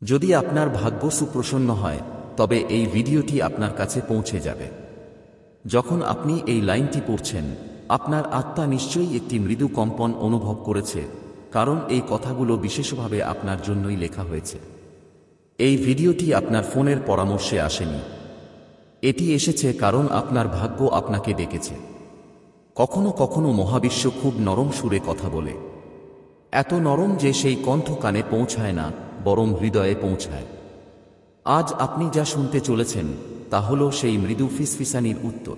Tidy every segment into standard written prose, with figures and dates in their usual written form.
যদি আপনার ভাগ্য সুপ্রসন্ন হয় তবে এই ভিডিওটি আপনার কাছে পৌঁছে যাবে। যখন আপনি এই লাইনটি পড়ছেন, আপনার আত্মা নিশ্চয়ই একটি মৃদু কম্পন অনুভব করেছে, কারণ এই কথাগুলো বিশেষভাবে আপনার জন্যই লেখা হয়েছে। এই ভিডিওটি আপনার ফোনের পরামর্শে আসেনি। এটি এসেছে কারণ আপনার ভাগ্য আপনাকে ডেকেছে। কখনো কখনো মহাবিশ্ব খুব নরম সুরে কথা বলে, এত নরম যে সেই কণ্ঠ কানে পৌঁছায় না, বরং হৃদয়ে পৌঁছায়। আজ আপনি যা শুনতে চলেছেন তা হল সেই মৃদু ফিসফিসানির উত্তর।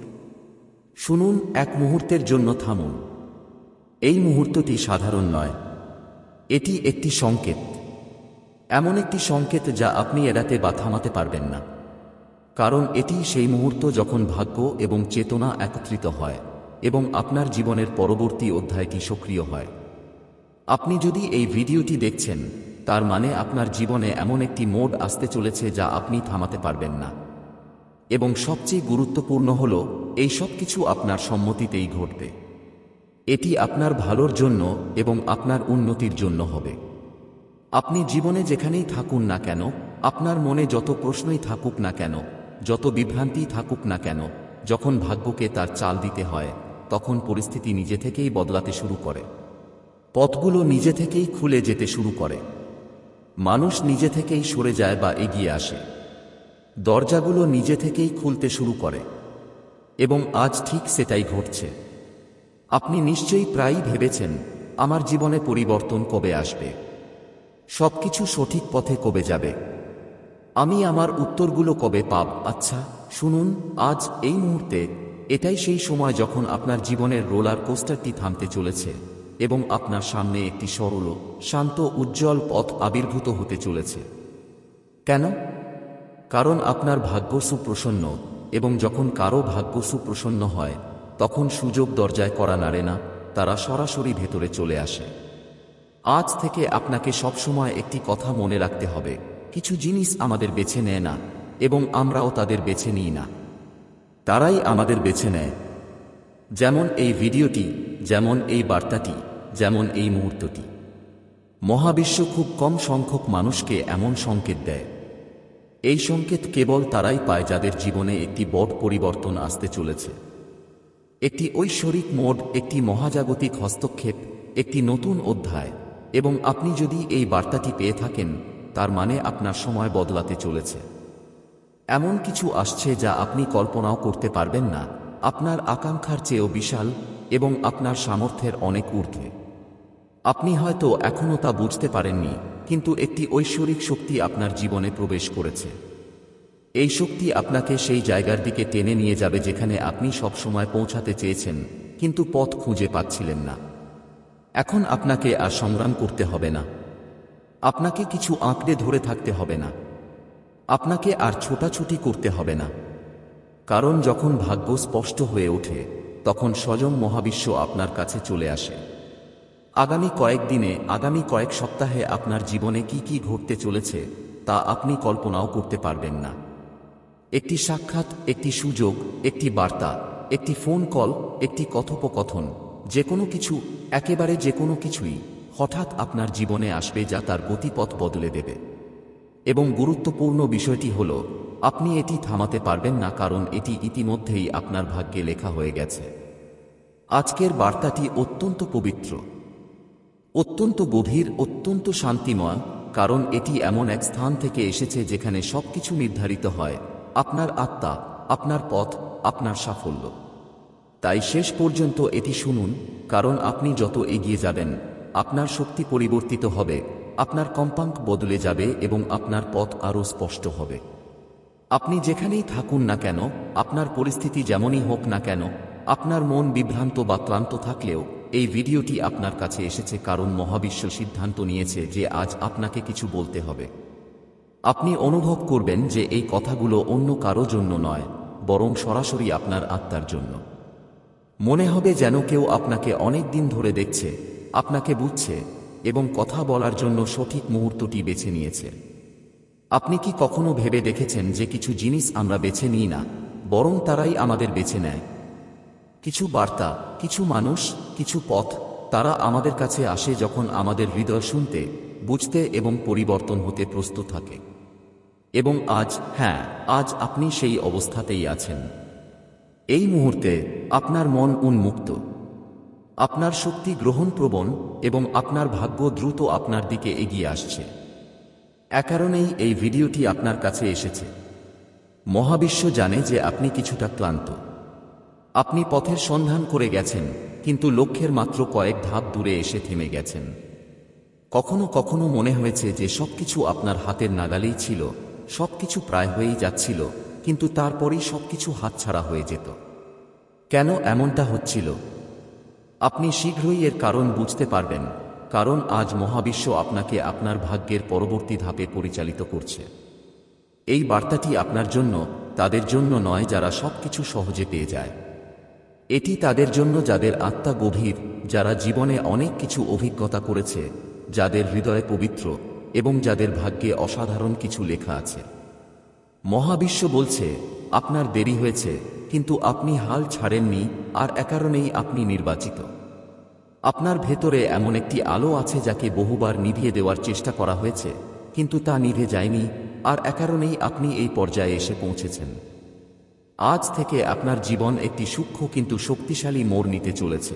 শুনুন, এক মুহূর্তের জন্য থামুন। এই মুহূর্তটি সাধারণ নয়, এটি একটি সংকেত। এমন একটি সংকেত যা আপনি এড়াতে বা থামাতে পারবেন না, কারণ এটি সেই মুহূর্ত যখন ভাগ্য এবং চেতনা একত্রিত হয় এবং আপনার জীবনের পরবর্তী অধ্যায়টি সক্রিয় হয়। আপনি যদি এই ভিডিওটি দেখছেন, তার মানে আপনার জীবনে এমন একটি মোড় আসতে চলেছে যা আপনি থামাতে পারবেন না। এবং সবচেয়ে গুরুত্বপূর্ণ হল, এই সব কিছু আপনার সম্মতিতেই ঘটবে। এটি আপনার ভালোর জন্য এবং আপনার উন্নতির জন্য হবে। আপনি জীবনে যেখানেই থাকুন না কেন, আপনার মনে যত প্রশ্নই থাকুক না কেন, যত বিভ্রান্তি থাকুক না কেন, যখন ভাগ্যকে তার চাল দিতে হয়, তখন পরিস্থিতি নিজে থেকেই বদলাতে শুরু করে। পথগুলো নিজে থেকেই খুলে যেতে শুরু করে। মানুষ নিজে থেকেই সরে যায় বা এগিয়ে আসে। দরজাগুলো নিজে থেকেই খুলতে শুরু করে। এবং আজ ঠিক সেটাই ঘটছে। আপনি নিশ্চয়ই প্রায়ই ভেবেছেন, আমার জীবনে পরিবর্তন কবে আসবে, সবকিছু সঠিক পথে কবে যাবে, আমি আমার উত্তরগুলো কবে পাব। আচ্ছা শুনুন, আজ এই মুহূর্তে এটাই সেই সময় যখন আপনার জীবনের রোলার কোস্টারটি থামতে চলেছে এবং আপনার সামনে একটি সরল, শান্ত, উজ্জ্বল পথ আবির্ভূত হতে চলেছে। কেন? কারণ আপনার ভাগ্য সুপ্রসন্ন, এবং যখন কারো ভাগ্য সুপ্রসন্ন হয় তখন সুযোগ দরজায় কড়া নাড়ে না, তারা সরাসরি ভেতরে চলে আসে। আজ থেকে আপনাকে সবসময় একটি কথা মনে রাখতে হবে, কিছু জিনিস আমাদের বেছে নেয় না এবং আমরাও তাদের বেছে নিই না, তারাই আমাদের বেছে নেয়। যেমন এই ভিডিওটি, যেমন এই বার্তাটি, যেমন এই মুহূর্তটি। মহাবিশ্ব খুব কম সংখ্যক মানুষকে এমন সংকেত দেয়। এই সংকেত কেবল তারাই পায় যাদের জীবনে একটি বড় পরিবর্তন আসতে চলেছে। একটি ঐশ্বরিক মোড়, একটি মহাজাগতিক হস্তক্ষেপ, একটি নতুন অধ্যায়। এবং আপনি যদি এই বার্তাটি পেয়ে থাকেন, তার মানে আপনার সময় বদলাতে চলেছে। এমন কিছু আসছে যা আপনি কল্পনাও করতে পারবেন না, আপনার আকাঙ্ক্ষার চেয়েও বিশাল এবং আপনার সামর্থ্যের অনেক ঊর্ধ্বে। আপনি হয়তো এখনও তা বুঝতে পারেননি, কিন্তু একটি ঐশ্বরিক শক্তি আপনার জীবনে প্রবেশ করেছে। এই শক্তি আপনাকে সেই জায়গার দিকে টেনে নিয়ে যাবে যেখানে আপনি সবসময় পৌঁছাতে চেয়েছেন, কিন্তু পথ খুঁজে পাচ্ছিলেন না। এখন আপনাকে আর সংগ্রাম করতে হবে না, আপনাকে কিছু আঁকড়ে ধরে থাকতে হবে না, আপনাকে আর ছোটাছুটি করতে হবে না। কারণ যখন ভাগ্য স্পষ্ট হয়ে ওঠে, তখন স্বয়ং মহাবিশ্ব আপনার কাছে চলে আসে। আগামী কয়েকদিনে, আগামী কয়েক সপ্তাহে আপনার জীবনে কি কি ঘটতে চলেছে তা আপনি কল্পনাও করতে পারবেন না। একটি সাক্ষাৎ, একটি সুযোগ, একটি বার্তা, একটি ফোন কল, একটি কথোপকথন, যে কোনো কিছু, একেবারে যে কোনো কিছুই হঠাৎ আপনার জীবনে আসবে যা তার গতিপথ বদলে দেবে। এবং গুরুত্বপূর্ণ বিষয়টি হল, আপনি এটি থামাতে পারবেন না, কারণ এটি ইতিমধ্যেই আপনার ভাগ্যে লেখা হয়ে গেছে। আজকের বার্তাটি অত্যন্ত পবিত্র, অত্যন্ত গভীর, অত্যন্ত শান্তিময়, কারণ এটি এমন এক স্থান থেকে এসেছে যেখানে সবকিছু নির্ধারিত হয়, আপনার আত্মা, আপনার পথ, আপনার সাফল্য। তাই শেষ পর্যন্ত এটি শুনুন, কারণ আপনি যত এগিয়ে যাবেন, আপনার শক্তি পরিবর্তিত হবে, আপনার কম্পাঙ্ক বদলে যাবে এবং আপনার পথ আরও স্পষ্ট হবে। আপনি যেখানেই থাকুন না কেন, আপনার পরিস্থিতি যেমনই হোক না কেন, আপনার মন বিভ্রান্ত বা ক্লান্ত থাকলেও এই ভিডিওটি আপনার কাছে এসেছে কারণ মহাবিশ্ব সিদ্ধান্ত নিয়েছে যে আজ আপনাকে কিছু বলতে হবে। আপনি অনুভব করবেন যে এই কথাগুলো অন্য কারো জন্য নয়, বরং সরাসরি আপনার আত্মার জন্য। মনে হবে যেন কেউ আপনাকে অনেক দিন ধরে দেখছে, আপনাকে বুঝছে এবং কথা বলার জন্য সঠিক মুহূর্তটি বেছে নিয়েছে। আপনি কি কখনো ভেবে দেখেছেন যে কিছু জিনিস আমরা বেছে নিই না, বরং তারাই আমাদের বেছে নেয়? কিছু বার্তা, কিছু মানুষ, কিছু পথ, তারা আমাদের কাছে আসে যখন আমাদের হৃদয় শুনতে বুঝতে এবং পরিবর্তন হতে প্রস্তুত থাকে। এবং আজ আপনি সেই অবস্থাতেই আছেন। এই মুহূর্তে আপনার মন উন্মুক্ত, আপনার শক্তি গ্রহণপ্রবণ এবং আপনার ভাগ্য দ্রুত আপনার দিকে এগিয়ে আসছে। এ কারণেই এই ভিডিওটি আপনার কাছে এসেছে। মহাবিশ্ব জানে যে আপনি কিছুটা ক্লান্ত। আপনি পথের সন্ধান করে গেছেন, কিন্তু লক্ষ্যের মাত্র কয়েক ধাপ দূরে এসে থেমে গেছেন। কখনো কখনো মনে হয়েছে যে সবকিছু আপনার হাতের নাগালেই ছিল, সবকিছু প্রায় হয়েই যাচ্ছিল, কিন্তু তারপরেই সবকিছু হাতছাড়া হয়ে যেত। কেন এমনটা হচ্ছিল? আপনি শীঘ্রই এর কারণ বুঝতে পারবেন, কারণ আজ মহাবিশ্ব আপনাকে আপনার ভাগ্যের পরবর্তী ধাপে পরিচালিত করছে। এই বার্তাটি আপনার জন্য, তাদের জন্য নয় যারা সবকিছু সহজে পেয়ে যায়। এটি তাদের জন্য যাদের আত্মা গভীর, যারা জীবনে অনেক কিছু অভিজ্ঞতা করেছে, যাদের হৃদয় পবিত্র এবং যাদের ভাগ্যে অসাধারণ কিছু লেখা আছে। মহাবিশ্ব বলছে, আপনার দেরি হয়েছে, কিন্তু আপনি হাল ছাড়েননি, আর এ কারণেই আপনি নির্বাচিত। আপনার ভেতরে এমন একটি আলো আছে যাকে বহুবার নিভিয়ে দেওয়ার চেষ্টা করা হয়েছে, কিন্তু তা নিভে যায়নি, আর এ কারণেই আপনি এই পর্যায়ে এসে পৌঁছেছেন। আজ থেকে আপনার জীবন একটি সূক্ষ্ম কিন্তু শক্তিশালী মোড় নিতে চলেছে।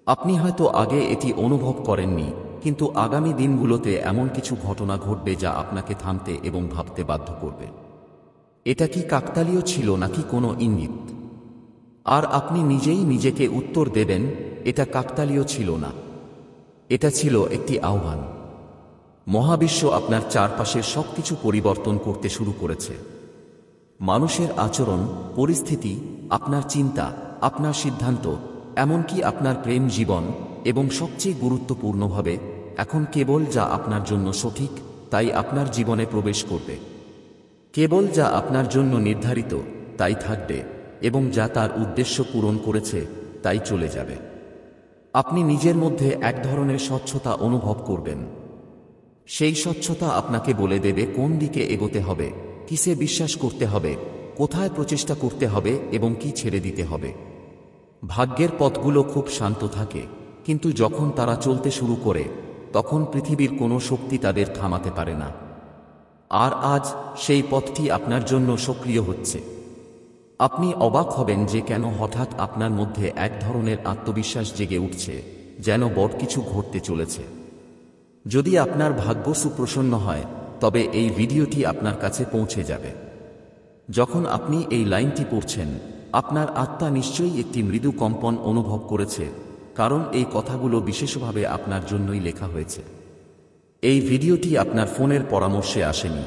আপনি হয়তো আগে এটি অনুভব করেননি, কিন্তু আগামী দিনগুলোতে এমন কিছু ঘটনা ঘটবে যা আপনাকে থামতে এবং ভাবতে বাধ্য করবে। এটা কি কাকতালীয় ছিল নাকি কোনো ইঙ্গিত? আর আপনি নিজেই নিজেকে উত্তর দেবেন, এটা কাকতালীয় ছিল না, এটা ছিল একটি আহ্বান। মহাবিশ্ব আপনার চারপাশের সবকিছু পরিবর্তন করতে শুরু করেছে। মানুষের আচরণ, পরিস্থিতি, আপনার চিন্তা, আপনার সিদ্ধান্ত, এমনকি আপনার প্রেম জীবন, এবং সবচেয়ে গুরুত্বপূর্ণভাবে এখন কেবল যা আপনার জন্য সঠিক তাই আপনার জীবনে প্রবেশ করবে। কেবল যা আপনার জন্য নির্ধারিত তাই থাকবে, এবং যা তার উদ্দেশ্য পূরণ করেছে তাই চলে যাবে। আপনি নিজের মধ্যে এক ধরনের স্বচ্ছতা অনুভব করবেন। সেই স্বচ্ছতা আপনাকে বলে দেবে কোন দিকে এগোতে হবে, কিসে বিশ্বাস করতে হবে, কোথায় প্রচেষ্টা করতে হবে এবং কি ছেড়ে দিতে হবে। ভাগ্যের পথগুলো খুব শান্ত থাকে, কিন্তু যখন তারা চলতে শুরু করে তখন পৃথিবীর কোনো শক্তি তাদের থামাতে পারে না। আর আজ সেই পথটি আপনার জন্য সক্রিয় হচ্ছে। আপনি অবাক হবেন যে কেন হঠাৎ আপনার মধ্যে এক ধরনের আত্মবিশ্বাস জেগে উঠছে, যেন বড় কিছু ঘটতে চলেছে। যদি আপনার ভাগ্য সুপ্রসন্ন হয়, তবে এই ভিডিওটি আপনার কাছে পৌঁছে যাবে। যখন আপনি এই লাইনটি পড়ছেন, আপনার আত্মা নিশ্চয়ই একটি মৃদু কম্পন অনুভব করেছে, কারণ এই কথাগুলো বিশেষভাবে আপনার জন্যই লেখা হয়েছে। এই ভিডিওটি আপনার ফোনের পরামর্শে আসেনি।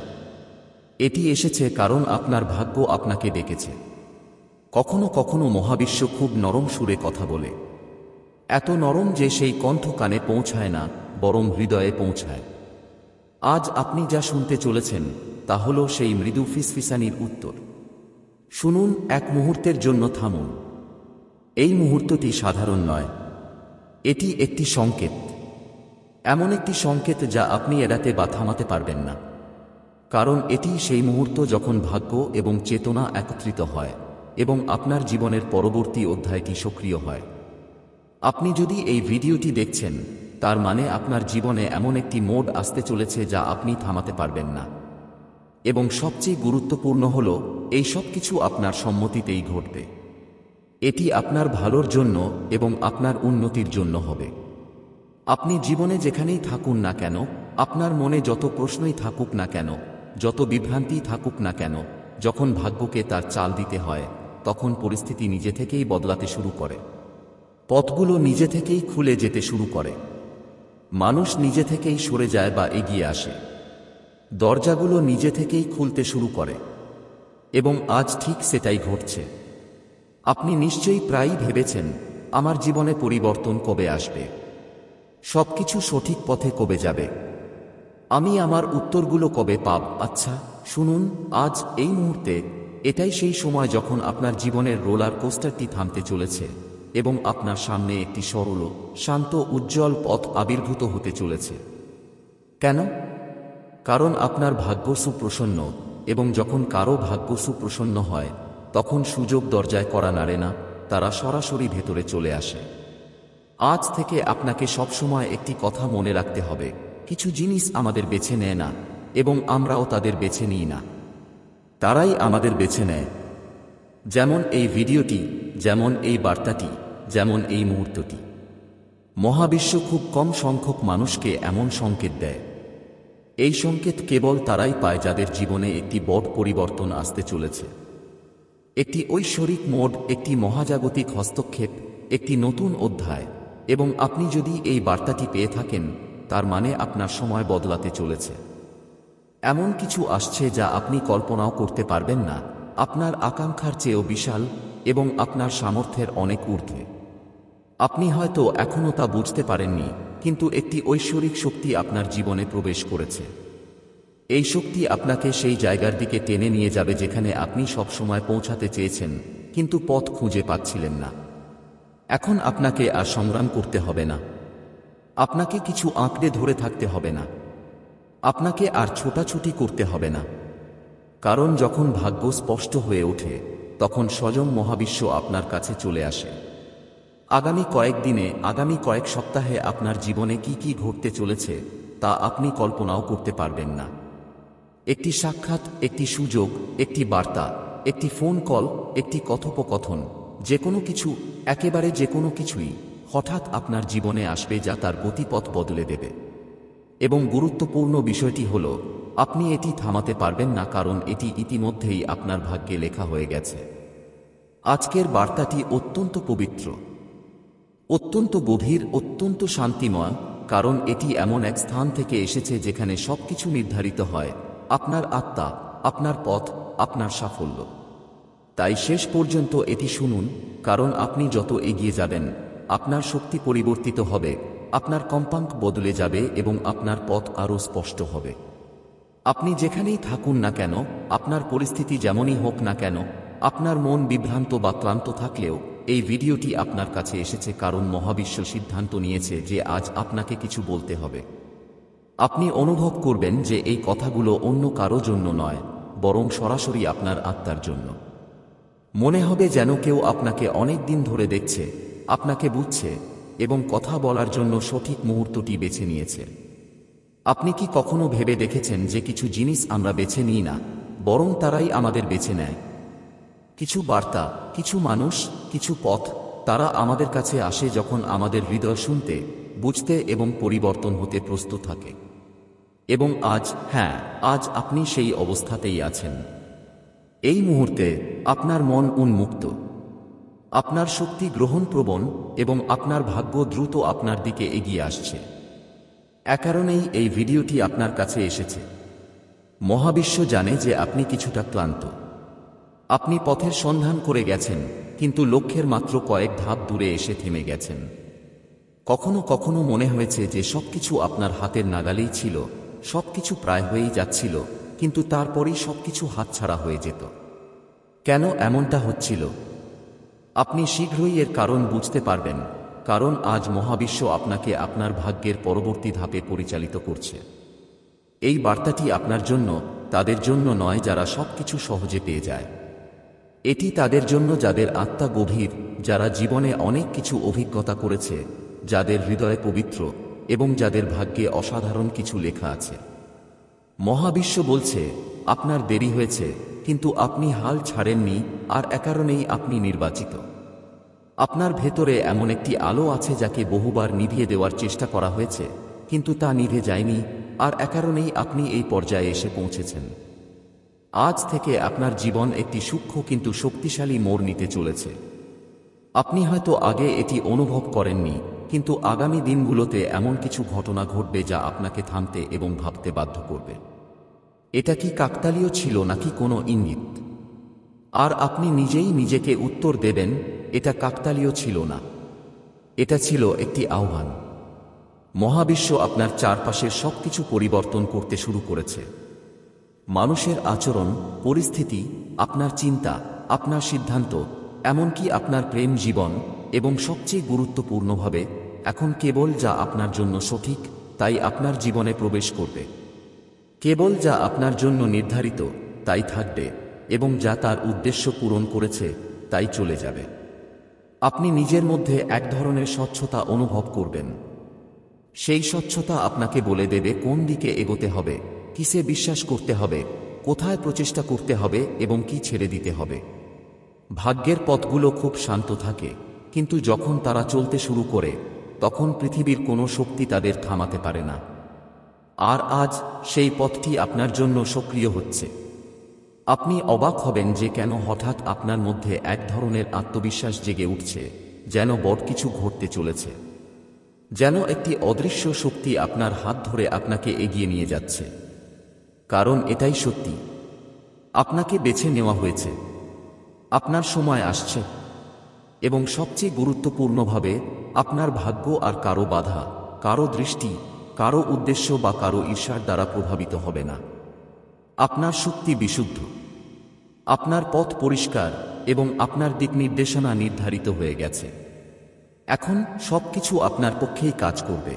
এটি এসেছে কারণ আপনার ভাগ্য আপনাকে ডেকেছে। কখনো কখনো মহাবিশ্ব খুব নরম সুরে কথা বলে, এত নরম যে সেই কণ্ঠ কানে পৌঁছায় না, বরং হৃদয়ে পৌঁছায়। আজ আপনি যা শুনতে চলেছেন তা হল সেই মৃদু ফিসফিসানির উত্তর। শুনুন, এক মুহূর্তের জন্য থামুন। এই মুহূর্তটি সাধারণ নয়, এটি একটি সংকেত। এমন একটি সংকেত যা আপনি এড়াতে বা থামাতে পারবেন না, কারণ এটি সেই মুহূর্ত যখন ভাগ্য এবং চেতনা একত্রিত হয় এবং আপনার জীবনের পরবর্তী অধ্যায়টি সক্রিয় হয়। আপনি যদি এই ভিডিওটি দেখছেন, তার মানে আপনার জীবনে এমন একটি মোড় আসতে চলেছে যা আপনি থামাতে পারবেন না। এবং সবচেয়ে গুরুত্বপূর্ণ হল, এই সব কিছু আপনার সম্মতিতেই ঘটবে। এটি আপনার ভালোর জন্য এবং আপনার উন্নতির জন্য হবে। আপনি জীবনে যেখানেই থাকুন না কেন, আপনার মনে যত প্রশ্নই থাকুক না কেন, যত বিভ্রান্তিই থাকুক না কেন, যখন ভাগ্যকে তার চাল দিতে হয়, তখন পরিস্থিতি নিজে থেকেই বদলাতে শুরু করে। পথগুলো নিজে থেকেই খুলে যেতে শুরু করে। মানুষ নিজে থেকেই সরে যায় বা এগিয়ে আসে। দরজাগুলো নিজে থেকেই খুলতে শুরু করে। এবং আজ ঠিক সেটাই ঘটছে। আপনি নিশ্চয়ই প্রায়ই ভেবেছেন, আমার জীবনে পরিবর্তন কবে আসবে, সবকিছু সঠিক পথে কবে যাবে, আমি আমার উত্তরগুলো কবে পাব। আচ্ছা শুনুন, আজ এই মুহূর্তে এটাই সেই সময় যখন আপনার জীবনের রোলার কোস্টারটি থামতে চলেছে এবং আপনার সামনে একটি সরল, শান্ত, উজ্জ্বল পথ আবির্ভূত হতে চলেছে। কেন? কারণ আপনার ভাগ্য সুপ্রসন্ন, এবং যখন কারো ভাগ্য সুপ্রসন্ন হয় তখন সুযোগ দরজায় কড়া নাড়ে না, তারা সরাসরি ভেতরে চলে আসে। আজ থেকে আপনাকে সবসময় একটি কথা মনে রাখতে হবে, কিছু জিনিস আমাদের বেছে নেয় না এবং আমরাও তাদের বেছে নিই না, তারাই আমাদের বেছে নেয়। যেমন এই ভিডিওটি, যেমন এই বার্তাটি, যেমন এই মুহূর্তটি। মহাবিশ্ব খুব কম সংখ্যক মানুষকে এমন সংকেত দেয়। এই সংকেত কেবল তারাই পায় যাদের জীবনে একটি বড় পরিবর্তন আসতে চলেছে, একটি ঐশ্বরিক মোড়, একটি মহাজাগতিক হস্তক্ষেপ, একটি নতুন অধ্যায়। এবং আপনি যদি এই বার্তাটি পেয়ে থাকেন, তার মানে আপনার সময় বদলাতে চলেছে। এমন কিছু আসছে যা আপনি কল্পনাও করতে পারবেন না, আপনার আকাঙ্ক্ষার চেয়েও বিশাল এবং আপনার সামর্থ্যের অনেক ঊর্ধ্বে। আপনি হয়তো এখনও তা বুঝতে পারেননি, কিন্তু একটি ঐশ্বরিক শক্তি আপনার জীবনে প্রবেশ করেছে। এই শক্তি আপনাকে সেই জায়গার দিকে টেনে নিয়ে যাবে যেখানে আপনি সবসময় পৌঁছাতে চেয়েছেন, কিন্তু পথ খুঁজে পাচ্ছিলেন না। এখন আপনাকে আর সংগ্রাম করতে হবে না, আপনাকে কিছু আঁকড়ে ধরে থাকতে হবে না, আপনাকে আর ছোটাছুটি করতে হবে না। কারণ যখন ভাগ্য স্পষ্ট হয়ে ওঠে, তখন স্বয়ং মহাবিশ্ব আপনার কাছে চলে আসে। আগামী কয়েকদিনে, আগামী কয়েক সপ্তাহে আপনার জীবনে কি কি ঘটতে চলেছে তা আপনি কল্পনাও করতে পারবেন না। একটি সাক্ষাৎ, একটি সুযোগ, একটি বার্তা, একটি ফোন কল, একটি কথোপকথন, যে কোনো কিছু, একেবারে যে কোনো কিছুই হঠাৎ আপনার জীবনে আসবে যা তার গতিপথ বদলে দেবে। এবং গুরুত্বপূর্ণ বিষয়টি হল, আপনি এটি থামাতে পারবেন না, কারণ এটি ইতিমধ্যেই আপনার ভাগ্যে লেখা হয়ে গেছে। আজকের বার্তাটি অত্যন্ত পবিত্র, অত্যন্ত গভীর, অত্যন্ত শান্তিময়, কারণ এটি এমন এক স্থান থেকে এসেছে যেখানে সবকিছু নির্ধারিত হয়, আপনার আত্মা, আপনার পথ, আপনার সাফল্য। তাই শেষ পর্যন্ত এটি শুনুন, কারণ আপনি যত এগিয়ে যাবেন, আপনার শক্তি পরিবর্তিত হবে, আপনার কম্পাঙ্ক বদলে যাবে এবং আপনার পথ আরও স্পষ্ট হবে। আপনি যেখানেই থাকুন না কেন, আপনার পরিস্থিতি যেমনই হোক না কেন, আপনার মন বিভ্রান্ত বা ক্লান্ত থাকলেও এই ভিডিওটি আপনার কাছে এসেছে, কারণ মহাবিশ্ব সিদ্ধান্ত নিয়েছে যে আজ আপনাকে কিছু বলতে হবে। আপনি অনুভব করবেন যে এই কথাগুলো অন্য কারো জন্য নয়, বরং সরাসরি আপনার আত্মার জন্য। মনে হবে যেন কেউ আপনাকে অনেক দিন ধরে দেখছে, আপনাকে বুঝছে এবং কথা বলার জন্য সঠিক মুহূর্তটি বেছে নিয়েছে। আপনি কি কখনো ভেবে দেখেছেন যে কিছু জিনিস আমরা বেছে নিই না, বরং তারাই আমাদের বেছে নেয়? কিছু বার্তা, কিছু মানুষ, কিছু পথ, তারা আমাদের কাছে আসে যখন আমাদের হৃদয় শুনতে, বুঝতে এবং পরিবর্তন হতে প্রস্তুত থাকে। এবং আজ, হ্যাঁ, আজ আপনি সেই অবস্থাতেই আছেন। এই মুহূর্তে আপনার মন উন্মুক্ত, আপনার শক্তি গ্রহণপ্রবণ এবং আপনার ভাগ্য দ্রুত আপনার দিকে এগিয়ে আসছে। এ কারণেই এই ভিডিওটি আপনার কাছে এসেছে। মহাবিশ্ব জানে যে আপনি কিছুটা ক্লান্ত। আপনি পথের সন্ধান করে গেছেন, কিন্তু লক্ষ্যের মাত্র কয়েক ধাপ দূরে এসে থেমে গেছেন। কখনো কখনো মনে হয়েছে যে সবকিছু আপনার হাতের নাগালেই ছিল, সবকিছু প্রায় হয়েই যাচ্ছিল, কিন্তু তারপরেই সবকিছু হাতছাড়া হয়ে যেত। কেন এমনটা হচ্ছিল? আপনি শীঘ্রই এর কারণ বুঝতে পারবেন, কারণ আজ মহাবিশ্ব আপনাকে আপনার ভাগ্যের পরবর্তী ধাপে পরিচালিত করছে। এই বার্তাটি আপনার জন্য, তাদের জন্য নয় যারা সবকিছু সহজে পেয়ে যায়। এটি তাদের জন্য যাদের আত্মা গভীর, যারা জীবনে অনেক কিছু অভিজ্ঞতা করেছে, যাদের হৃদয় পবিত্র এবং যাদের ভাগ্যে অসাধারণ কিছু লেখা আছে। মহাবিশ্ব বলছে, আপনার দেরি হয়েছে, কিন্তু আপনি হাল ছাড়েননি, আর এ কারণেই আপনি নির্বাচিত। আপনার ভেতরে এমন একটি আলো আছে যাকে বহুবার নিভিয়ে দেওয়ার চেষ্টা করা হয়েছে, কিন্তু তা নিভে যায়নি, আর এ কারণেই আপনি এই পর্যায়ে এসে পৌঁছেছেন। আজ থেকে আপনার জীবন একটি সূক্ষ্ম কিন্তু শক্তিশালী মোড় নিতে চলেছে। আপনি হয়তো আগে এটি অনুভব করেননি, কিন্তু আগামী দিনগুলোতে এমন কিছু ঘটনা ঘটবে যা আপনাকে থামতে এবং ভাবতে বাধ্য করবে। এটা কি কাকতালীয় ছিল নাকি কোনো ইঙ্গিত? আর আপনি নিজেই নিজেকে উত্তর দেবেন, এটা কাকতালীয় ছিল না, এটা ছিল একটি আহ্বান। মহাবিশ্ব আপনার চারপাশের সবকিছু পরিবর্তন করতে শুরু করেছে। মানুষের আচরণ, পরিস্থিতি, আপনার চিন্তা, আপনার সিদ্ধান্ত, এমনকি আপনার প্রেম জীবন, এবং সবচেয়ে গুরুত্বপূর্ণভাবে, এখন কেবল যা আপনার জন্য সঠিক তাই আপনার জীবনে প্রবেশ করবে। কেবল যা আপনার জন্য নির্ধারিত তাই থাকবে, এবং যা তার উদ্দেশ্য পূরণ করেছে তাই চলে যাবে। আপনি নিজের মধ্যে এক ধরনের স্বচ্ছতা অনুভব করবেন। সেই স্বচ্ছতা আপনাকে বলে দেবে কোন দিকে এগোতে হবে, কিসে বিশ্বাস করতে হবে, কোথায় প্রচেষ্টা করতে হবে এবং কি ছেড়ে দিতে হবে। ভাগ্যের পথগুলো খুব শান্ত থাকে, কিন্তু যখন তারা চলতে শুরু করে তখন পৃথিবীর কোনো শক্তি তাদের থামাতে পারে না। আর আজ সেই পথটি আপনার জন্য সক্রিয় হচ্ছে। আপনি অবাক হবেন যে কেন হঠাৎ আপনার মধ্যে এক ধরনের আত্মবিশ্বাস জেগে উঠছে, যেন বড় কিছু ঘটতে চলেছে, যেন একটি অদৃশ্য শক্তি আপনার হাত ধরে আপনাকে এগিয়ে নিয়ে যাচ্ছে। কারণ এটাই সত্যি, আপনাকে বেছে নেওয়া হয়েছে, আপনার সময় আসছে, এবং সবচেয়ে গুরুত্বপূর্ণভাবে আপনার ভাগ্য আর কারো বাধা, কারো দৃষ্টি, কারো উদ্দেশ্য বা কারো ঈর্ষার দ্বারা প্রভাবিত হবে না। আপনার শক্তি বিশুদ্ধ, আপনার পথ পরিষ্কার এবং আপনার দিক নির্দেশনা নির্ধারিত হয়ে গেছে। এখন সবকিছু আপনার পক্ষেই কাজ করবে।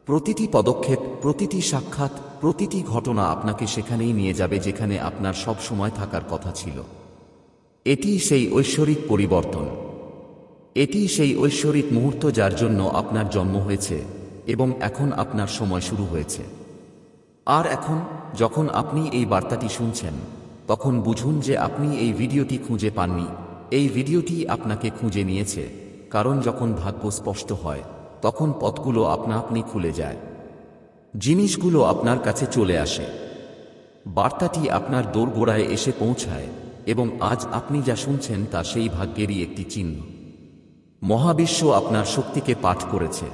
প্রতিটি পদক্ষেপ, প্রতিটি সাক্ষাৎ, প্রতিটি ঘটনা আপনাকে সেখানেই নিয়ে যাবে যেখানে আপনার সব সময় থাকার কথা ছিল। এটি সেই ঐশ্বরিক পরিবর্তন, এটি সেই ঐশ্বরিক মুহূর্ত যার জন্য আপনার জন্ম হয়েছে এবং এখন আপনার সময় শুরু হয়েছে। আর এখন যখন আপনি এই বার্তাটি শুনছেন, তখন বুঝুন যে আপনি এই ভিডিওটি খুঁজে পাননি, এই ভিডিওটি আপনাকে খুঁজে নিয়েছে। কারণ যখন ভাগ্য স্পষ্ট হয় তখন পথগুলো আপনা আপনি খুলে যায়, জিনিসগুলো আপনার কাছে চলে আসে, বার্তাটি আপনার দোরগোড়ায় এসে পৌঁছায় এবং আজ আপনি যা শুনছেন তা সেই ভাগ্যেরই একটি চিহ্ন। মহাবিশ্ব আপনার শক্তিকে পাঠ করেছে।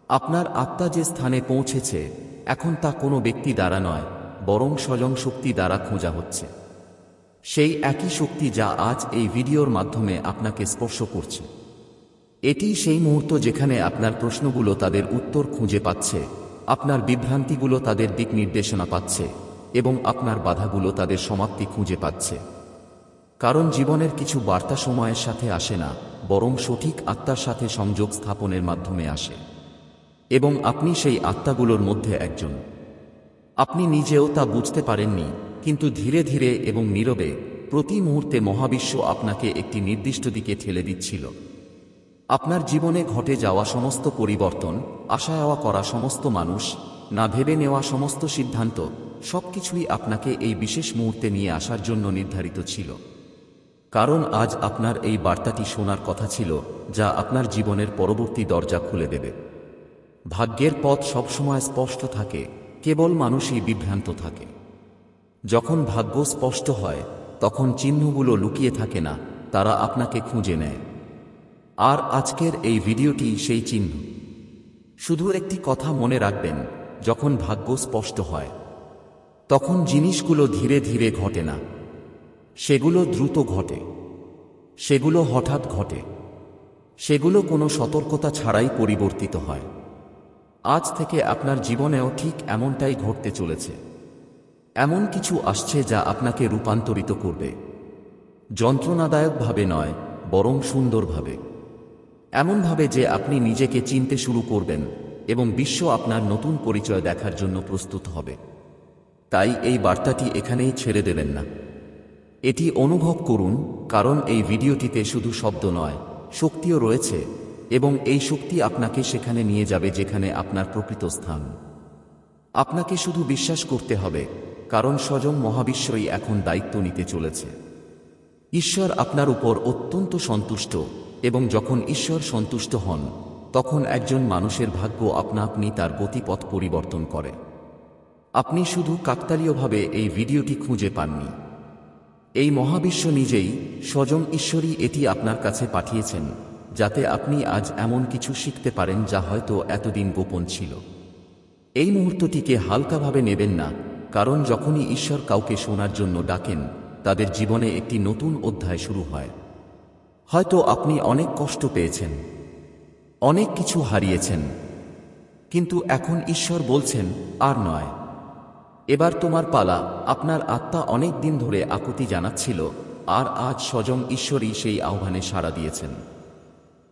আপনার আত্মা যে স্থানে পৌঁছেছে এখন তা কোনো ব্যক্তি দ্বারা নয়, বরং স্বয়ং শক্তি দ্বারা খোঁজা হচ্ছে। সেই একই শক্তি যা আজ এই ভিডিওর মাধ্যমে আপনাকে স্পর্শ করছে। এটি সেই মুহূর্ত যেখানে আপনার প্রশ্নগুলো তাদের উত্তর খুঁজে পাচ্ছে, আপনার বিভ্রান্তিগুলো তাদের দিক নির্দেশনা পাচ্ছে এবং আপনার বাধাগুলো তাদের সমাপ্তি খুঁজে পাচ্ছে। কারণ জীবনের কিছু বার্তা সময়ের সাথে আসে না, বরং সঠিক আত্মার সাথে সংযোগ স্থাপনের মাধ্যমে আসে। এবং আপনি সেই আত্মাগুলোর মধ্যে একজন। আপনি নিজেও তা বুঝতে পারেননি, কিন্তু ধীরে ধীরে এবং নীরবে প্রতি মুহূর্তে মহাবিশ্ব আপনাকে একটি নির্দিষ্ট দিকে ঠেলে দিচ্ছিল। আপনার জীবনে ঘটে যাওয়া সমস্ত পরিবর্তন, আশা করা সমস্ত মানুষ, না ভেবে নেওয়া সমস্ত সিদ্ধান্ত, সবকিছুই আপনাকে এই বিশেষ মুহূর্তে নিয়ে আসার জন্য নির্ধারিত ছিল। কারণ আজ আপনার এই বার্তাটি শোনার কথা ছিল, যা আপনার জীবনের পরবর্তী দরজা খুলে দেবে। ভাগ্যের পথ সবসময় স্পষ্ট থাকে, কেবল মানুষই বিভ্রান্ত থাকে। যখন ভাগ্য স্পষ্ট হয় তখন চিহ্নগুলো লুকিয়ে থাকে না, তারা আপনাকে খুঁজে নেয়। আর আজকের এই ভিডিওটি সেই চিহ্ন। শুধু একটি কথা মনে রাখবেন, যখন ভাগ্য স্পষ্ট হয় তখন জিনিসগুলো ধীরে ধীরে ঘটে না, সেগুলো দ্রুত ঘটে, সেগুলো হঠাৎ ঘটে, সেগুলো কোনো সতর্কতা ছাড়াই পরিবর্তিত হয়। আজ থেকে আপনার জীবনেও ঠিক এমনটাই ঘটতে চলেছে। এমন কিছু আসছে যা আপনাকে রূপান্তরিত করবে, যন্ত্রণাদায়কভাবে নয়, বরং সুন্দরভাবে। এমনভাবে যে আপনি নিজেকে চিনতে শুরু করবেন এবং বিশ্ব আপনার নতুন পরিচয় দেখার জন্য প্রস্তুত হবে। তাই এই বার্তাটি এখানেই ছেড়ে দেবেন না, এটি অনুভব করুন। কারণ এই ভিডিওটিতে শুধু শব্দ নয়, শক্তিও রয়েছে, এবং এই শক্তি আপনাকে সেখানে নিয়ে যাবে যেখানে আপনার প্রকৃত স্থান। আপনাকে শুধু বিশ্বাস করতে হবে, কারণ স্বয়ং মহাবিশ্বই এখন দায়িত্ব নিতে চলেছে। ঈশ্বর আপনার উপর অত্যন্ত সন্তুষ্ট, এবং যখন ঈশ্বর সন্তুষ্ট হন তখন একজন মানুষের ভাগ্য আপনা আপনি তার গতিপথ পরিবর্তন করে। আপনি শুধু কাকতালীয়ভাবে এই ভিডিওটি খুঁজে পাননি, এই মহাবিশ্ব নিজেই, স্বয়ং ঈশ্বরই এটি আপনার কাছে পাঠিয়েছেন, যাতে আপনি আজ এমন কিছু শিখতে পারেন যা হয়তো এতদিন গোপন ছিল। এই মুহূর্তটিকে হালকাভাবে নেবেন না, কারণ যখনই ঈশ্বর কাউকে শোনার জন্য ডাকেন তাদের জীবনে একটি নতুন অধ্যায় শুরু হয়। হয়তো আপনি অনেক কষ্ট পেয়েছেন, অনেক কিছু হারিয়েছেন, কিন্তু এখন ঈশ্বর বলছেন, আর নয়, এবার তোমার পালা। আপনার আত্মা অনেক দিন ধরে আকুতি জানাচ্ছিল, আর আজ স্বয়ং ঈশ্বরই সেই আহ্বানে সাড়া দিয়েছেন।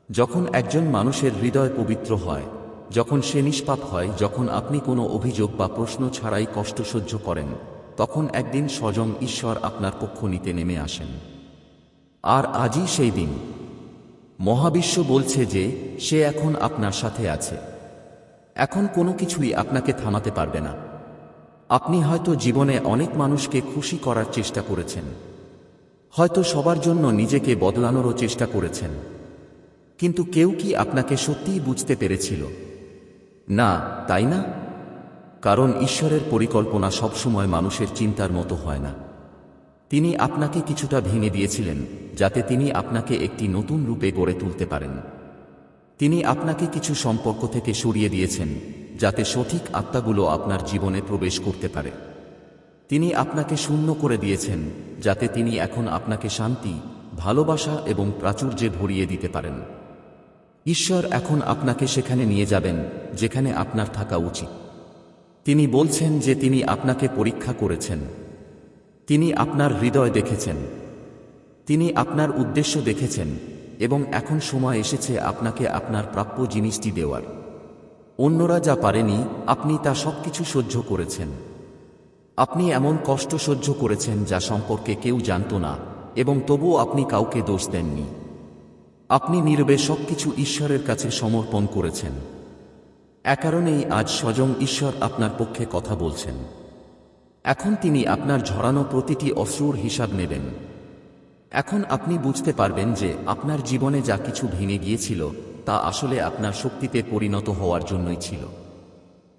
যখন একজন মানুষের হৃদয় পবিত্র হয়, যখন সে নিষ্পাপ হয়, যখন আপনি কোনো অভিযোগ বা প্রশ্ন ছাড়াই কষ্ট সহ্য করেন, তখন একদিন স্বয়ং ঈশ্বর আপনার পক্ষ নিতে নেমে আসেন। আর আজই সেই দিন। মহাবিশ্ব বলছে যে সে এখন আপনার সাথে আছে। এখন কোনো কিছুই আপনাকে থামাতে পারবে না। আপনি হয়তো জীবনে অনেক মানুষকে খুশি করার চেষ্টা করেছেন, হয়তো সবার জন্য নিজেকে বদলানোরও চেষ্টা করেছেন, কিন্তু কেউ কি আপনাকে সত্যিই বুঝতে পেরেছিল? না, তাই না? কারণ ঈশ্বরের পরিকল্পনা সবসময় মানুষের চিন্তার মতো হয় না। তিনি আপনাকে কিছুটা ভেঙে দিয়েছিলেন যাতে তিনি আপনাকে একটি নতুন রূপে গড়ে তুলতে পারেন। তিনি আপনাকে কিছু সম্পর্ক থেকে সরিয়ে দিয়েছেন যাতে সঠিক আত্মাগুলো আপনার জীবনে প্রবেশ করতে পারে। তিনি আপনাকে শূন্য করে দিয়েছেন যাতে তিনি এখন আপনাকে শান্তি, ভালোবাসা এবং প্রাচুর্যে ভরিয়ে দিতে পারেন। ঈশ্বর এখন আপনাকে সেখানে নিয়ে যাবেন যেখানে আপনার থাকা উচিত। তিনি বলছেন যে তিনি আপনাকে পরীক্ষা করেছেন, তিনি আপনার হৃদয় দেখেছেন, তিনি আপনার উদ্দেশ্য দেখেছেন এবং এখন সময় এসেছে আপনাকে আপনার প্রাপ্য জিনিসটি দেওয়ার। অন্যরা যা পারেনি আপনি তা সবকিছু সহ্য করেছেন। আপনি এমন কষ্ট সহ্য করেছেন যা সম্পর্কে কেউ জানত না এবং তবুও আপনি কাউকে দোষ দেননি। আপনি নীরবে সবকিছু ঈশ্বরের কাছে সমর্পণ করেছেন। এ কারণেই আজ স্বয়ং ঈশ্বর আপনার পক্ষে কথা বলছেন। এখন তিনি আপনার ঝরানো প্রতিটি অশ্রুর হিসাব নেবেন। এখন আপনি বুঝতে পারবেন যে আপনার জীবনে যা কিছু ভেঙে গিয়েছিল তা আসলে আপনার শক্তিতে পরিণত হওয়ার জন্যই ছিল।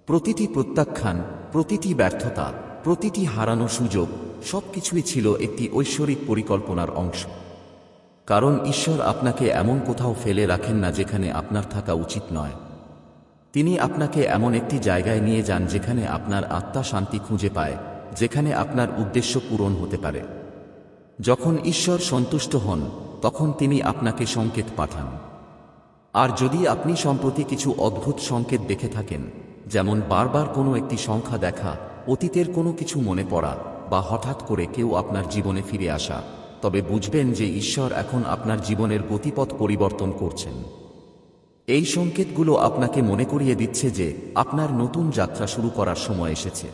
প্রতিটি প্রত্যাখ্যান, প্রতিটি ব্যর্থতা, প্রতিটি হারানো সুযোগ সবকিছুই ছিল একটি ঐশ্বরিক পরিকল্পনার অংশ। কারণ ঈশ্বর আপনাকে এমন কোথাও ফেলে রাখেন না যেখানে আপনার থাকা উচিত নয়। তিনি আপনাকে এমন একটি জায়গায় নিয়ে যান যেখানে আপনার আত্মা শান্তি খুঁজে পায়, যেখানে আপনার উদ্দেশ্য পূরণ হতে পারে। যখন ঈশ্বর সন্তুষ্ট হন তখন তিনি আপনাকে সংকেত পাঠান। আর যদি আপনি সম্প্রতি কিছু অদ্ভুত সংকেত দেখে থাকেন, যেমন বারবার কোনো একটি সংখ্যা দেখা, অতীতের কোনো কিছু মনে পড়া বা হঠাৎ করে কেউ আপনার জীবনে ফিরে আসা, তবে বুঝবেন যে ঈশ্বর এখন আপনার জীবনের গতিপথ পরিবর্তন করছেন। এই সংকেতগুলো আপনাকে মনে করিয়ে দিচ্ছে যে আপনার নতুন যাত্রা শুরু করার সময় এসেছে।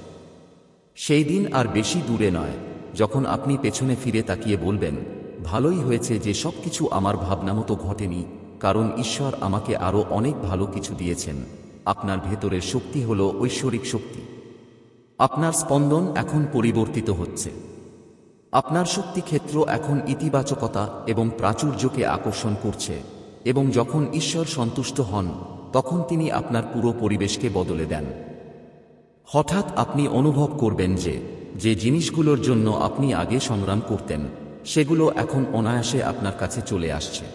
সেই দিন আর বেশি দূরে নয় যখন আপনি পেছনে ফিরে তাকিয়ে বলবেন, ভালোই হয়েছে যে সবকিছু আমার ভাবনামতো ঘটেনি, কারণ ঈশ্বর আমাকে আরও অনেক ভালো কিছু দিয়েছেন। আপনার ভেতরের শক্তি হল ঐশ্বরিক শক্তি। আপনার স্পন্দন এখন পরিবর্তিত হচ্ছে। আপনার শক্তি ক্ষেত্র এখন ইতিবাচকতা এবং প্রাচুর্যকে আকর্ষণ করছে, এবং যখন ঈশ্বর সন্তুষ্ট হন তখন তিনি আপনার পুরো পরিবেশকে বদলে দেন। হঠাৎ আপনি অনুভব করবেন যে যে জিনিসগুলোর জন্য আপনি আগে সংগ্রাম করতেন সেগুলো এখন অনায়াসে আপনার কাছে চলে আসছে।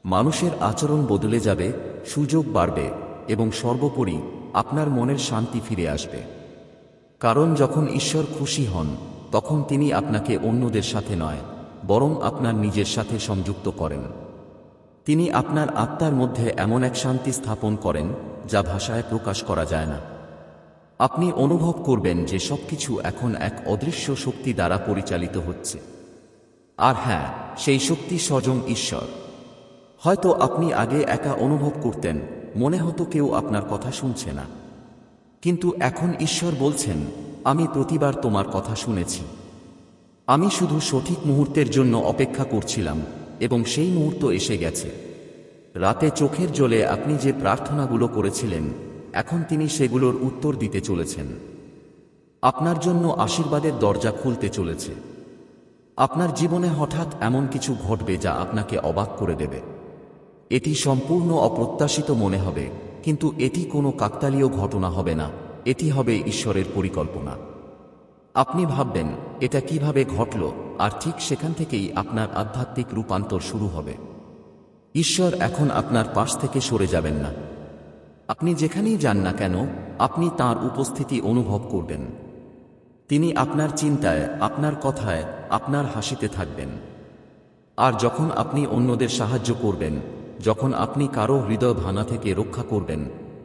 মানুষের আচরণ বদলে যাবে, সুযোগ বাড়বে এবং সর্বোপরি আপনার মনের শান্তি ফিরে আসবে। কারণ যখন ঈশ্বর খুশি হন তখন তিনি আপনাকে অন্যদের সাথে নয়, বরং আপনার নিজের সাথে সংযুক্ত করেন। তিনি আপনার আত্মার মধ্যে এমন এক শান্তি স্থাপন করেন যা ভাষায় প্রকাশ করা যায় না। আপনি অনুভব করবেন যে সবকিছু এখন এক অদৃশ্য শক্তি দ্বারা পরিচালিত হচ্ছে। আর হ্যাঁ, সেই শক্তি স্বয়ং ঈশ্বর। হয়তো আপনি আগে একা অনুভব করতেন, মনে হতো কেউ আপনার কথা শুনছে না, কিন্তু এখন ঈশ্বর বলছেন, আমি প্রতিবার তোমার কথা শুনেছি। আমি শুধু সঠিক মুহূর্তের জন্য অপেক্ষা করছিলাম এবং সেই মুহূর্ত এসে গেছে। রাতে চোখের জলে আপনি যে প্রার্থনাগুলো করেছিলেন, এখন তিনি সেগুলোর উত্তর দিতে চলেছেন। আপনার জন্য আশীর্বাদের দরজা খুলতে চলেছে। আপনার জীবনে হঠাৎ এমন কিছু ঘটবে যা আপনাকে অবাক করে দেবে। এটি সম্পূর্ণ অপ্রত্যাশিত মনে হবে, কিন্তু এটি কোনো কাকতালীয় ঘটনা হবে না, এটি হবে ঈশ্বরের পরিকল্পনা। আপনি ভাববেন, এটা কিভাবে ঘটল, আর ঠিক সেখান থেকেই আপনার আধ্যাত্মিক রূপান্তর শুরু হবে। ঈশ্বর এখন আপনার পাশ থেকে সরে যাবেন না। আপনি যেখানেই যান না কেন, আপনি তাঁর উপস্থিতি অনুভব করবেন। তিনি আপনার চিন্তায়, আপনার কথায়, আপনার হাসিতে থাকবেন। আর যখন আপনি অন্যদের সাহায্য করবেন, যখন আপনি কারো হৃদয় ভাঙা থেকে রক্ষা করবেন,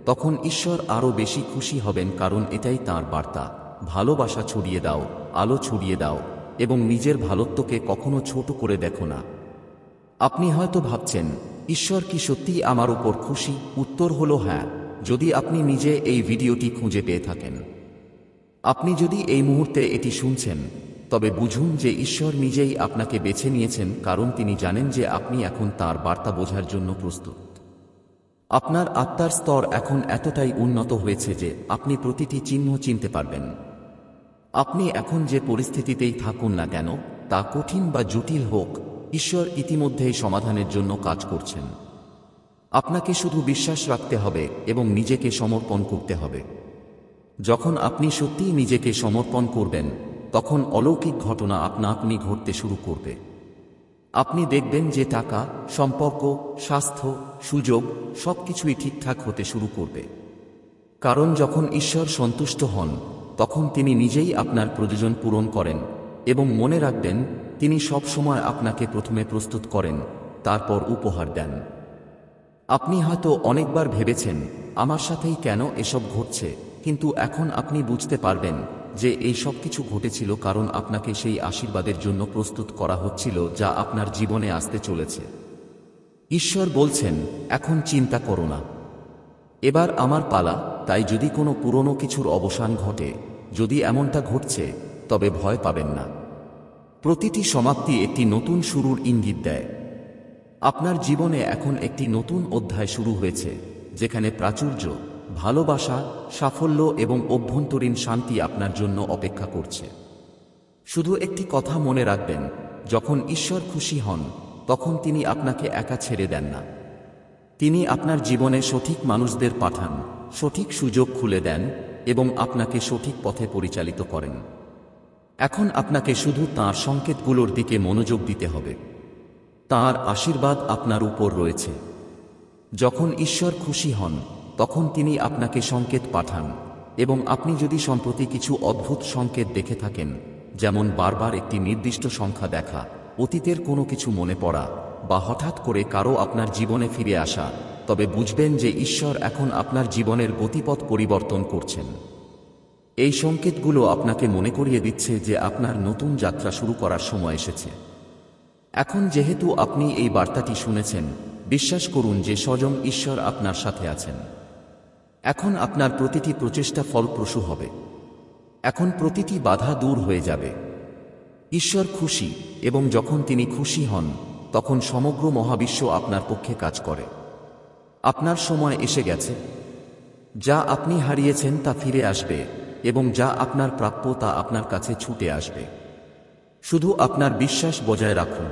তখন ঈশ্বর আরও বেশি খুশি হবেন, কারণ এটাই তাঁর বার্তা। ভালোবাসা ছড়িয়ে দাও, আলো ছড়িয়ে দাও, এবং নিজের ভালোত্বকে কখনো ছোট করে দেখো না। আপনি হয়তো ভাবছেন, ঈশ্বর কি সত্যিই আমার উপর খুশি? উত্তর হলো হ্যাঁ, যদি আপনি নিজে এই ভিডিওটি খুঁজে পেয়ে থাকেন। আপনি যদি এই মুহূর্তে এটি শুনছেন, তবে বুঝুন যে ঈশ্বর নিজেই আপনাকে বেছে নিয়েছেন, কারণ তিনি জানেন যে আপনি এখন তাঁর বার্তা বোঝার জন্য প্রস্তুত। আপনার আত্মার স্তর এখন এতটাই উন্নত হয়েছে যে আপনি প্রতিটি চিহ্ন চিনতে পারবেন। আপনি এখন যে পরিস্থিতিতেই থাকুন না কেন, তা কঠিন বা জটিল হোক, ঈশ্বর ইতিমধ্যেই সমাধানের জন্য কাজ করছেন। আপনাকে শুধু বিশ্বাস রাখতে হবে এবং নিজেকে সমর্পণ করতে হবে। যখন আপনি সত্যিই নিজেকে সমর্পণ করবেন, তখন অলৌকিক ঘটনা আপনা আপনি ঘটতে শুরু করবে। আপনি দেখবেন যে টাকা, সম্পর্ক, স্বাস্থ্য, সুযোগ সবকিছুই ঠিকঠাক হতে শুরু করবে। কারণ যখন ঈশ্বর সন্তুষ্ট হন, তখন তিনি নিজেই আপনার প্রয়োজন পূরণ করেন। এবং মনে রাখবেন, তিনি সব সময় আপনাকে প্রথমে প্রস্তুত করেন, তারপর উপহার দেন। আপনি হয়তো অনেকবার ভেবেছেন, আমার সাথেই কেন এসব ঘটছে, কিন্তু এখন আপনি বুঝতে পারবেন যে এই সব কিছু ঘটেছিল কারণ আপনাকে সেই আশীর্বাদের জন্য প্রস্তুত করা হচ্ছিল যা আপনার জীবনে আসতে চলেছে। ঈশ্বর বলছেন, এখন চিন্তা করো না, এবার আমার পালা। তাই যদি কোনো পুরনো কিছুর অবসান ঘটে, যদি এমনটা ঘটছে, তবে ভয় পাবেন না। প্রতিটি সমাপ্তি একটি নতুন শুরুর ইঙ্গিত দেয়। আপনার জীবনে এখন একটি নতুন অধ্যায় শুরু হয়েছে, যেখানে প্রাচুর্য, ভালোবাসা, সাফল্য এবং অভ্যন্তরীণ শান্তি আপনার জন্য অপেক্ষা করছে। শুধু একটি কথা মনে রাখবেন, যখন ঈশ্বর খুশি হন, তখন তিনি আপনাকে একা ছেড়ে দেন না। তিনি আপনার জীবনে সঠিক মানুষদের পাঠান, সঠিক সুযোগ খুলে দেন এবং আপনাকে সঠিক পথে পরিচালিত করেন। এখন আপনাকে শুধু তাঁর সংকেতগুলোর দিকে মনোযোগ দিতে হবে। তাঁর আশীর্বাদ আপনার উপর রয়েছে। যখন ঈশ্বর খুশি হন, তখন তিনি আপনাকে সংকেত পাঠান, এবং আপনি যদি সম্প্রতি কিছু অদ্ভুত সংকেত দেখে থাকেন, যেমন বারবার একটি নির্দিষ্ট সংখ্যা দেখা, অতীতের কোনো কিছু মনে পড়া, বা হঠাৎ করে কারো আপনার জীবনে ফিরে আসা, তবে বুঝবেন যে ঈশ্বর এখন আপনার জীবনের গতিপথ পরিবর্তন করছেন। এই সংকেতগুলো আপনাকে মনে করিয়ে দিচ্ছে যে আপনার নতুন যাত্রা শুরু করার সময় এসেছে। এখন যেহেতু আপনি এই বার্তাটি শুনেছেন, বিশ্বাস করুন যে স্বয়ং ঈশ্বর আপনার সাথে আছেন। এখন আপনার প্রতিটি প্রচেষ্টা ফলপ্রসূ হবে। এখন প্রতিটি বাধা দূর হয়ে যাবে। ঈশ্বর খুশি, এবং যখন তিনি খুশি হন, তখন সমগ্র মহাবিশ্ব আপনার পক্ষে কাজ করে। আপনার সময় এসে গেছে। যা আপনি হারিয়েছেন তা ফিরে আসবে, এবং যা আপনার প্রাপ্য তা আপনার কাছে ছুটে আসবে। শুধু আপনার বিশ্বাস বজায় রাখুন,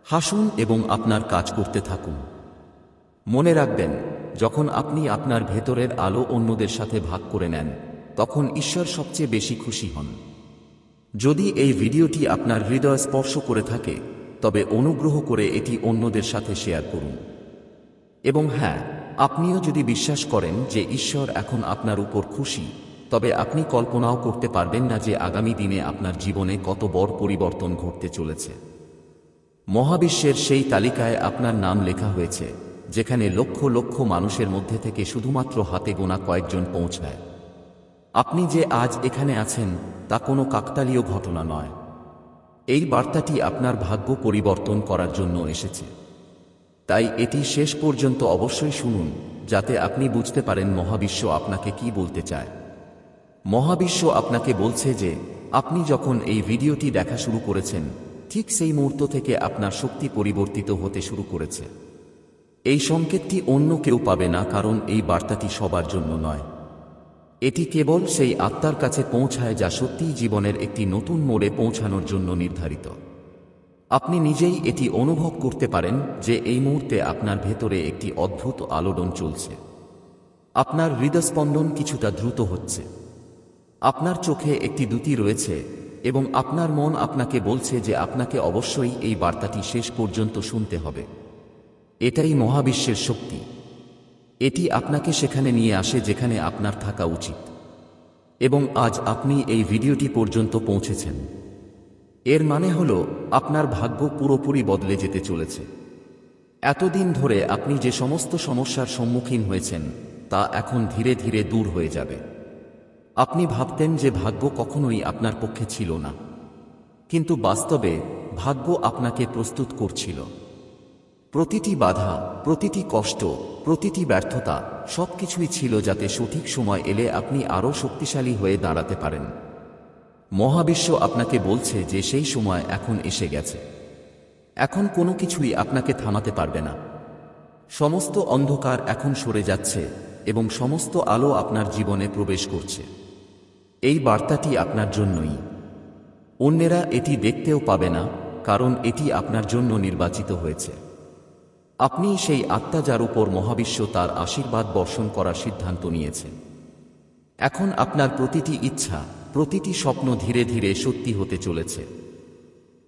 হাসুন এবং আপনার কাজ করতে থাকুন। মনে রাখবেন, যখন আপনি আপনার ভেতরের আলো অন্যদের সাথে ভাগ করে নেন, তখন ঈশ্বর সবচেয়ে বেশি খুশি হন। যদি এই ভিডিওটি আপনার হৃদয় স্পর্শ করে থাকে, তবে অনুগ্রহ করে এটি অন্যদের সাথে শেয়ার করুন। এবং হ্যাঁ, আপনিও যদি বিশ্বাস করেন যে ঈশ্বর এখন আপনার উপর খুশি, তবে আপনি কল্পনাও করতে পারবেন না যে আগামী দিনে আপনার জীবনে কত বড় পরিবর্তন ঘটতে চলেছে। মহাবিশ্বের সেই তালিকায় আপনার নাম লেখা হয়েছে, যেখানে লক্ষ লক্ষ মানুষের মধ্যে থেকে শুধুমাত্র হাতে গোনা কয়েকজন পৌঁছায়। আপনি যে আজ এখানে আছেন, তা কোনো কাকতালীয় ঘটনা নয়। এই বার্তাটি আপনার ভাগ্য পরিবর্তন করার জন্য এসেছে। তাই এটি শেষ পর্যন্ত অবশ্যই শুনুন, যাতে আপনি বুঝতে পারেন মহাবিশ্ব আপনাকে কি বলতে চায়। মহাবিশ্ব আপনাকে বলছে যে আপনি যখন এই ভিডিওটি দেখা শুরু করেছেন, ঠিক সেই মুহূর্ত থেকে আপনার শক্তি পরিবর্তিত হতে শুরু করেছে। এই সংকেতটি অন্য কেউ পাবে না, কারণ এই বার্তাটি সবার জন্য নয়। এটি কেবল সেই আত্মার কাছে পৌঁছায় যা সত্যিই জীবনের একটি নতুন মোড়ে পৌঁছানোর জন্য নির্ধারিত। আপনি নিজেই এটি অনুভব করতে পারেন যে এই মুহূর্তে আপনার ভেতরে একটি অদ্ভুত আলোড়ন চলছে। আপনার হৃদস্পন্দন কিছুটা দ্রুত হচ্ছে। আপনার চোখে একটি দ্যুতি রয়েছে, এবং আপনার মন আপনাকে বলছে যে আপনাকে অবশ্যই এই বার্তাটি শেষ পর্যন্ত শুনতে হবে। এটাই মহাবিশ্বের শক্তি। এটি আপনাকে সেখানে নিয়ে আসে যেখানে আপনার থাকা উচিত। এবং আজ আপনি এই ভিডিওটি পর্যন্ত পৌঁছেছেন। এর মানে হল আপনার ভাগ্য পুরোপুরি বদলে যেতে চলেছে। এতদিন ধরে আপনি যে সমস্ত সমস্যার সম্মুখীন হয়েছেন, তা এখন ধীরে ধীরে দূর হয়ে যাবে। আপনি ভাবতেন যে ভাগ্য কখনোই আপনার পক্ষে ছিল না, কিন্তু বাস্তবে ভাগ্য আপনাকে প্রস্তুত করছিল। প্রতিটি বাধা, প্রতিটি কষ্ট, প্রতিটি ব্যর্থতা সবকিছুই ছিল যাতে সঠিক সময় এলে আপনি আরও শক্তিশালী হয়ে দাঁড়াতে পারেন। মহাবিশ্ব আপনাকে বলছে যে সেই সময় এখন এসে গেছে। এখন কোনো কিছুই আপনাকে থামাতে পারবে না। সমস্ত অন্ধকার এখন সরে যাচ্ছে এবং সমস্ত আলো আপনার জীবনে প্রবেশ করছে। এই বার্তাটি আপনার জন্যই। অন্যেরা এটি দেখতেও পাবে না, কারণ এটি আপনার জন্য নির্বাচিত হয়েছে। আপনি সেই আত্মা যার উপর মহাবিশ্ব তার আশীর্বাদ বর্ষণ করার সিদ্ধান্ত নিয়েছে। এখন আপনার প্রতিটি ইচ্ছা, প্রতিটি স্বপ্ন ধীরে ধীরে সত্যি হতে চলেছে।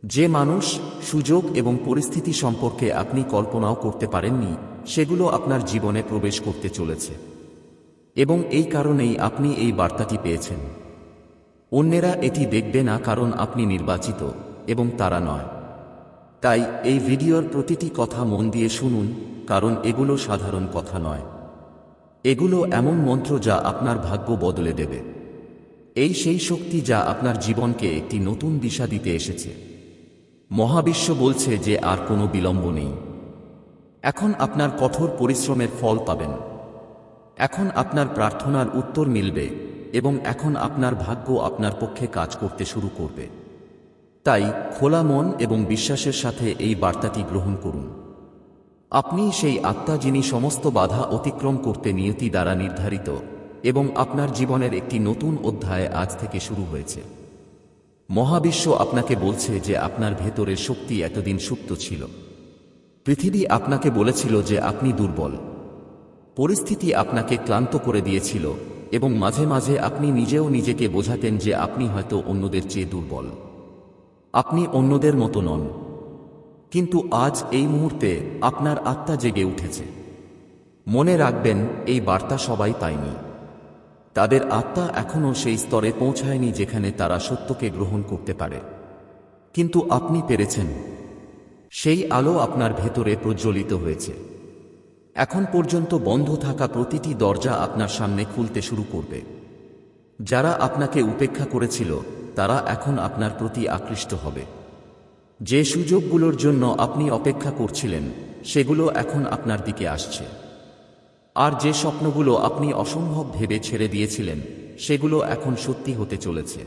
যে মানুষ, সুযোগ এবং পরিস্থিতি সম্পর্কে আপনি কল্পনাও করতে পারেননি, সেগুলো আপনার জীবনে প্রবেশ করতে চলেছে। এবং এই কারণেই আপনি এই বার্তাটি পেয়েছেন। অন্যেরা এটি দেখবে না, কারণ আপনি নির্বাচিত এবং তারা নয়। তাই এই ভিডিওর প্রতিটি কথা মন দিয়ে শুনুন, কারণ এগুলো সাধারণ কথা নয়। এগুলো এমন মন্ত্র যা আপনার ভাগ্য বদলে দেবে। এই সেই শক্তি যা আপনার জীবনকে একটি নতুন দিশা দিতে এসেছে। মহাবিশ্ব বলছে যে আর কোনো বিলম্ব নেই। এখন আপনার কঠোর পরিশ্রমের ফল পাবেন। এখন আপনার প্রার্থনার উত্তর মিলবে এবং এখন আপনার ভাগ্য আপনার পক্ষে কাজ করতে শুরু করবে। তাই খোলা মন এবং বিশ্বাসের সাথে এই বার্তাটি গ্রহণ করুন। আপনি সেই আত্মা যিনি সমস্ত বাধা অতিক্রম করতে নিয়তি দ্বারা নির্ধারিত, এবং আপনার জীবনের একটি নতুন অধ্যায় আজ থেকে শুরু হয়েছে। মহাবিশ্ব আপনাকে বলছে যে আপনার ভেতরের শক্তি এতদিন সুপ্ত ছিল। পৃথিবী আপনাকে বলেছিল যে আপনি দুর্বল। পরিস্থিতি আপনাকে ক্লান্ত করে দিয়েছিল এবং মাঝে মাঝে আপনি নিজেও নিজেকে বোঝাতেন যে আপনি হয়তো অন্যদের চেয়ে দুর্বল। আপনি অন্যদের মতো নন। কিন্তু আজ এই মুহূর্তে আপনার আত্মা জেগে উঠেছে। মনে রাখবেন, এই বার্তা সবাই পায়নি। তাদের আত্মা এখনও সেই স্তরে পৌঁছায়নি যেখানে তারা সত্যকে গ্রহণ করতে পারে। কিন্তু আপনি পেরেছেন। সেই আলো আপনার ভেতরে প্রজ্বলিত হয়েছে। এখন পর্যন্ত বন্ধ থাকা প্রতিটি দরজা আপনার সামনে খুলতে শুরু করবে। যারা আপনাকে উপেক্ষা করেছিল, তারা এখন আপনার প্রতি আকৃষ্ট হবে। যে সুযোগগুলোর জন্য আপনি অপেক্ষা করছিলেন, সেগুলো এখন আপনার দিকে আসছে। আর যে স্বপ্নগুলো আপনি অসম্ভব ভেবে ছেড়ে দিয়েছিলেন, সেগুলো এখন সত্যি হতে চলেছে।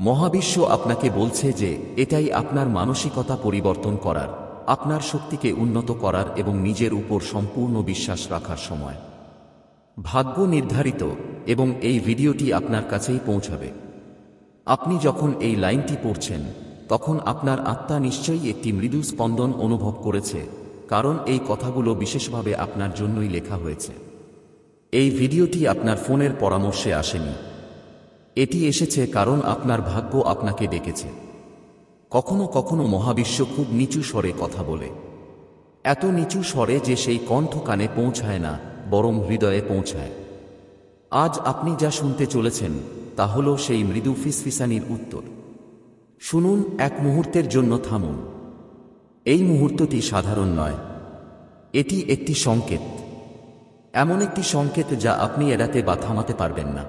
মহাবিশ্ব আপনাকে বলছে যে এটাই আপনার মানসিকতা পরিবর্তন করার, আপনার শক্তিকে উন্নত করার এবং নিজের উপর সম্পূর্ণ বিশ্বাস রাখার সময়। ভাগ্য নির্ধারিত, এবং এই ভিডিওটি আপনার কাছেই পৌঁছাবে। আপনি যখন এই লাইনটি পড়ছেন, তখন আপনার আত্মা নিশ্চয়ই একটি মৃদু স্পন্দন অনুভব করেছে, কারণ এই কথাগুলো বিশেষভাবে আপনার জন্যই লেখা হয়েছে। এই ভিডিওটি আপনার ফোনের পরামর্শে আসেনি। এটি এসেছে কারণ আপনার ভাগ্য আপনাকে ডেকেছে। কখনো কখনো মহাবিশ্ব খুব নিচু স্বরে কথা বলে। এত নিচু স্বরে যে সেই কণ্ঠ কানে পৌঁছায় না, বরং হৃদয়ে পৌঁছায়। আজ আপনি যা শুনতে চলেছেন তা হল সেই মৃদু ফিসফিসানির উত্তর। শুনুন, এক মুহূর্তের জন্য থামুন। এই মুহূর্তটি সাধারণ নয়। এটি একটি সংকেত। এমন একটি সংকেত যা আপনি এড়াতে বা থামাতে পারবেন না।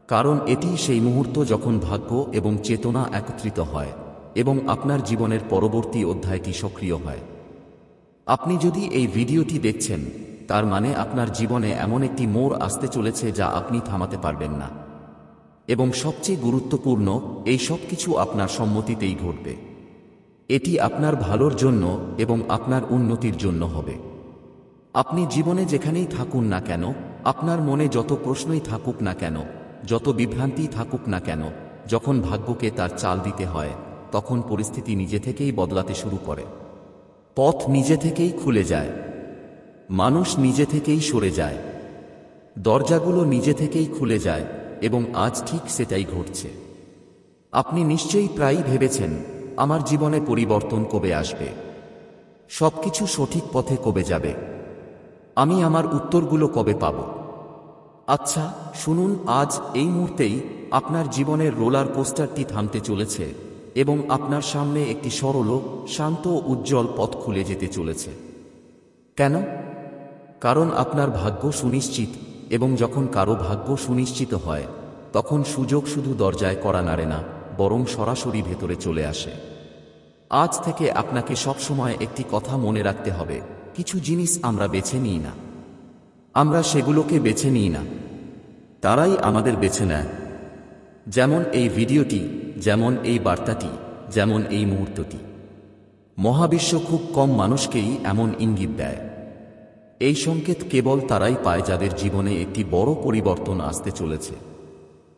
কারণ এটি সেই মুহূর্ত যখন ভাগ্য এবং চেতনা একত্রিত হয় এবং আপনার জীবনের পরবর্তী অধ্যায়টি সক্রিয় হয়। আপনি যদি এই ভিডিওটি দেখছেন, তার মানে আপনার জীবনে এমন একটি মোড় আসতে চলেছে যা আপনি থামাতে পারবেন না। এবং সবচেয়ে গুরুত্বপূর্ণ, এই সব কিছু আপনার সম্মতিতেই ঘটবে। এটি আপনার ভালোর জন্য এবং আপনার উন্নতির জন্য হবে। আপনি জীবনে যেখানেই থাকুন না কেন, আপনার মনে যত প্রশ্নই থাকুক না কেন, যত বিভ্রান্তি থাকুক না কেন, যখন ভাগ্যকে তার চাল দিতে হয়, তখন পরিস্থিতি নিজে থেকেই বদলাতে শুরু করে। পথ নিজে থেকেই খুলে যায়। মানুষ নিজে থেকেই সরে যায়। দরজাগুলো নিজে থেকেই খুলে যায়, এবং আজ ঠিক সেটাই ঘটছে। আপনি নিশ্চয়ই প্রায়ই ভেবেছেন, আমার জীবনে পরিবর্তন কবে আসবে? সবকিছু সঠিক পথে কবে যাবে? আমি আমার উত্তরগুলো কবে পাব? আচ্ছা, শুনুন, আজ এই মুহূর্তেই আপনার জীবনের রোলার কোস্টারটি থামতে চলেছে এবং আপনার সামনে একটি সরল, শান্ত ও উজ্জ্বল পথ খুলে যেতে চলেছে। কেন? কারণ আপনার ভাগ্য সুনিশ্চিত, এবং যখন কারো ভাগ্য সুনিশ্চিত হয়, তখন সুযোগ শুধু দরজায় কড়া নাড়ে না, বরং সরাসরি ভেতরে চলে আসে। আজ থেকে আপনাকে সবসময় একটি কথা মনে রাখতে হবে, কিছু জিনিস আমরা বেছে নিই না। আমরা সেগুলোকে বেছে নিই না, তারাই আমাদের বেছে নেয়। যেমন এই ভিডিওটি, যেমন এই বার্তাটি, যেমন এই মুহূর্তটি। মহাবিশ্ব খুব কম মানুষকেই এমন ইঙ্গিত দেয়। এই সংকেত কেবল তারাই পায় যাদের জীবনে একটি বড় পরিবর্তন আসতে চলেছে।